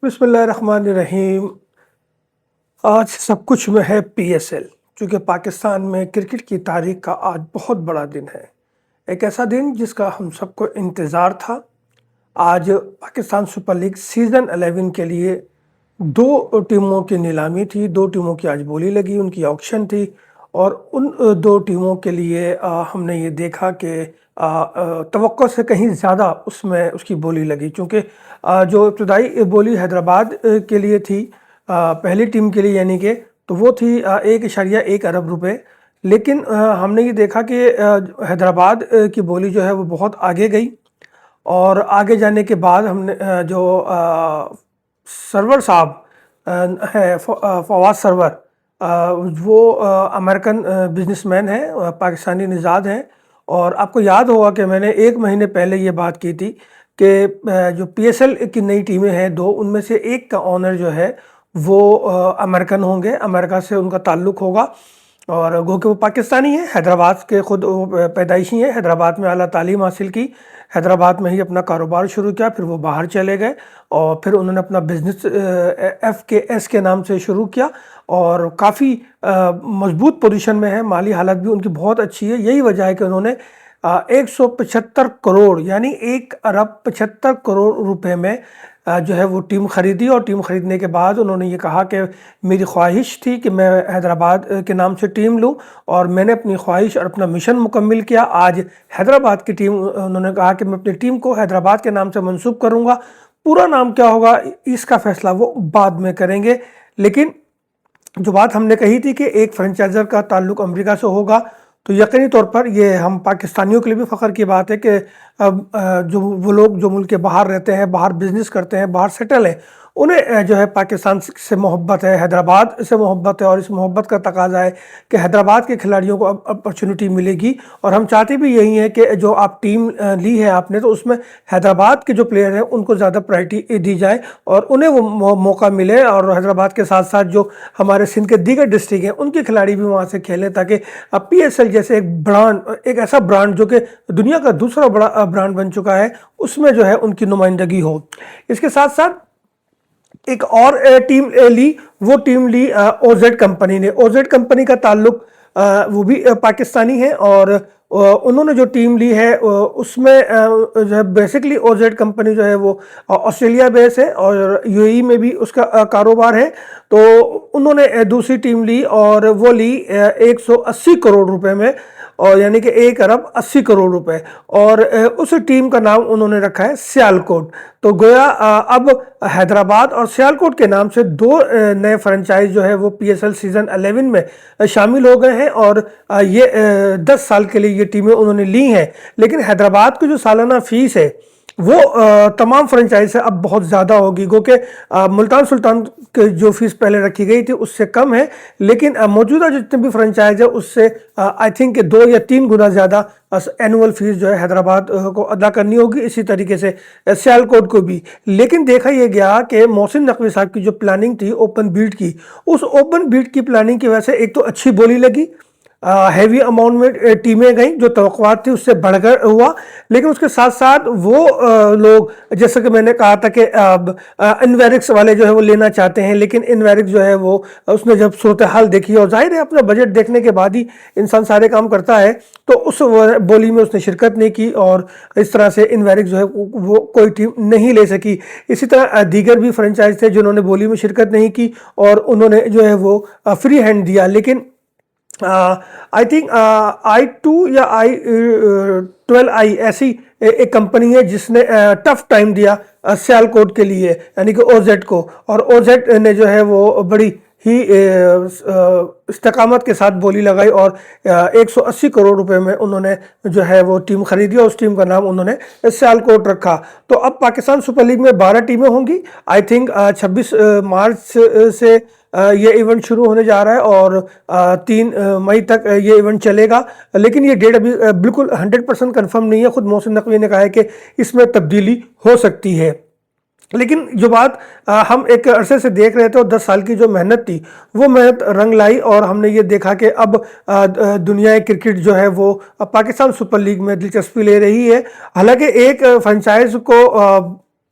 بسم اللہ الرحمن الرحیم۔ آج سب کچھ میں ہے پی ایس ایل، چونکہ پاکستان میں کرکٹ کی تاریخ کا آج بہت بڑا دن ہے، ایک ایسا دن جس کا ہم سب کو انتظار تھا۔ آج پاکستان سپر لیگ سیزن 11 کے لیے دو ٹیموں کی نیلامی تھی، دو ٹیموں کی آج بولی لگی، ان کی آکشن تھی، اور ان دو ٹیموں کے لیے ہم نے یہ دیکھا کہ توقع سے کہیں زیادہ اس کی بولی لگی، چونکہ جو ابتدائی بولی حیدرآباد کے لیے تھی، پہلی ٹیم کے لیے، یعنی کہ تو وہ تھی 1.1 ارب روپے، لیکن ہم نے یہ دیکھا کہ حیدرآباد کی بولی جو ہے وہ بہت آگے گئی، اور آگے جانے کے بعد ہم نے جو سرور صاحب ہے، فواز سرور، وہ امریکن بزنس مین ہیں، پاکستانی نژاد ہیں، اور آپ کو یاد ہوگا کہ میں نے 1 مہینے پہلے یہ بات کی تھی کہ جو پی ایس ایل کی نئی ٹیمیں ہیں دو، ان میں سے ایک کا اونر جو ہے وہ امریکن ہوں گے، امریکہ سے ان کا تعلق ہوگا، اور گو کہ وہ پاکستانی ہیں، حیدرآباد کے خود پیدائشی ہیں، حیدرآباد میں اعلیٰ تعلیم حاصل کی، حیدرآباد میں ہی اپنا کاروبار شروع کیا، پھر وہ باہر چلے گئے، اور پھر انہوں نے اپنا بزنس FKS کے نام سے شروع کیا، اور کافی مضبوط پوزیشن میں ہے، مالی حالت بھی ان کی بہت اچھی ہے۔ یہی وجہ ہے کہ انہوں نے 175 کروڑ یعنی 1.75 ارب روپے میں جو ہے وہ ٹیم خریدی، اور ٹیم خریدنے کے بعد انہوں نے یہ کہا کہ میری خواہش تھی کہ میں حیدرآباد کے نام سے ٹیم لوں، اور میں نے اپنی خواہش اور اپنا مشن مکمل کیا۔ آج حیدرآباد کی ٹیم، انہوں نے کہا کہ میں اپنی ٹیم کو حیدرآباد کے نام سے منسوب کروں گا، پورا نام کیا ہوگا اس کا فیصلہ وہ بعد میں کریں گے، لیکن جو بات ہم نے کہی تھی کہ ایک فرنچائزر کا تعلق امریکہ سے ہوگا، تو یقینی طور پر یہ ہم پاکستانیوں کے لیے بھی فخر کی بات ہے کہ جو وہ لوگ جو ملک کے باہر رہتے ہیں، باہر بزنس کرتے ہیں، باہر سیٹل ہیں، انہیں جو ہے پاکستان سے محبت ہے، حیدرآباد سے محبت ہے، اور اس محبت کا تقاضا ہے کہ حیدرآباد کے کھلاڑیوں کو اپرچونٹی ملے گی، اور ہم چاہتے بھی یہی ہیں کہ جو آپ ٹیم لی ہے آپ نے، تو اس میں حیدرآباد کے جو پلیئر ہیں ان کو زیادہ پرائرٹی دی جائے، اور انہیں وہ موقع ملے، اور حیدرآباد کے ساتھ ساتھ جو ہمارے سندھ کے دیگر ڈسٹرکٹ ہیں ان کے کھلاڑی بھی وہاں سے کھیلیں، تاکہ پی ایس ایل جیسے ایک ایسا برانڈ جو کہ دنیا کا دوسرا بڑا برانڈ بن چکا ہے، اس میں جو ہے ان کی نمائندگی ہو۔ اس کے ساتھ ساتھ ایک اور ٹیم لی، وہ ٹیم لی او زیڈ کمپنی نے۔ او زیڈ کمپنی کا تعلق وہ بھی پاکستانی ہے، اور انہوں نے جو ٹیم لی ہے اس میں جو ہے بیسکلی او زیڈ کمپنی جو ہے وہ آسٹریلیا بیس ہے، اور UAE میں بھی اس کا کاروبار ہے، تو انہوں نے دوسری ٹیم لی، اور وہ لی 180 کروڑ روپے میں، اور یعنی کہ 1.80 ارب روپے، اور اس ٹیم کا نام انہوں نے رکھا ہے سیالکوٹ۔ تو گویا اب حیدرآباد اور سیالکوٹ کے نام سے دو نئے فرنچائز جو ہے وہ پی ایس ایل سیزن 11 میں شامل ہو گئے ہیں، اور یہ 10 سال کے لیے یہ ٹیمیں انہوں نے لی ہیں، لیکن حیدرآباد کی جو سالانہ فیس ہے وہ تمام فرنچائز سے اب بہت زیادہ ہوگی، گو کہ ملتان سلطان کی جو فیس پہلے رکھی گئی تھی اس سے کم ہے، لیکن موجودہ جتنے بھی فرنچائز ہے اس سے آئی تھنک کہ 2 یا 3 گنا زیادہ اینول فیس جو ہے حیدرآباد کو ادا کرنی ہوگی، اسی طریقے سے سیالکوٹ کو بھی۔ لیکن دیکھا یہ گیا کہ محسن نقوی صاحب کی جو پلاننگ تھی اوپن بیٹ کی، اس اوپن بیٹ کی پلاننگ کی وجہ سے ایک تو اچھی بولی لگی، ہیوی اماؤنٹ میں ٹیمیں گئیں، جو توقعات تھی اس سے بڑھ کر ہوا، لیکن اس کے ساتھ ساتھ وہ لوگ جیسا کہ میں نے کہا تھا کہ انویرکس والے جو ہے وہ لینا چاہتے ہیں، لیکن انویرکس جو ہے وہ اس نے جب صورتحال دیکھی، اور ظاہر ہے اپنا بجٹ دیکھنے کے بعد ہی انسان سارے کام کرتا ہے، تو اس بولی میں اس نے شرکت نہیں کی، اور اس طرح سے انویرکس جو ہے وہ کوئی ٹیم نہیں لے سکی۔ اسی طرح دیگر بھی فرنچائز تھے جنہوں نے بولی میں شرکت نہیں کی، اور انہوں نے جو ہے وہ فری ہینڈ دیا، لیکن آئی تھنک I2 یا I12I ایسی ایک کمپنی ہے جس نے ٹف ٹائم دیا سیالکوٹ کے لیے، یعنی کہ او زیڈ کو، اور او زیڈ نے جو ہے وہ بڑی ہی استقامت کے ساتھ بولی لگائی، اور 180 کروڑ روپے میں انہوں نے جو ہے وہ ٹیم خریدی، اور اس ٹیم کا نام انہوں نے سیالکوٹ رکھا۔ تو اب پاکستان سپر لیگ میں 12 ٹیمیں ہوں گی، آئی تھنک 26 مارچ سے یہ ایونٹ شروع ہونے جا رہا ہے، اور 3 مئی تک یہ ایونٹ چلے گا، لیکن یہ ڈیٹ ابھی بالکل 100% کنفرم نہیں ہے۔ خود محسن نقوی نے کہا ہے کہ اس میں تبدیلی ہو سکتی ہے، لیکن جو بات ہم ایک عرصے سے دیکھ رہے تھے، اور 10 سال کی جو محنت تھی وہ محنت رنگ لائی، اور ہم نے یہ دیکھا کہ اب دنیا کرکٹ جو ہے وہ پاکستان سپر لیگ میں دلچسپی لے رہی ہے۔ حالانکہ ایک فرنچائز کو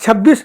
26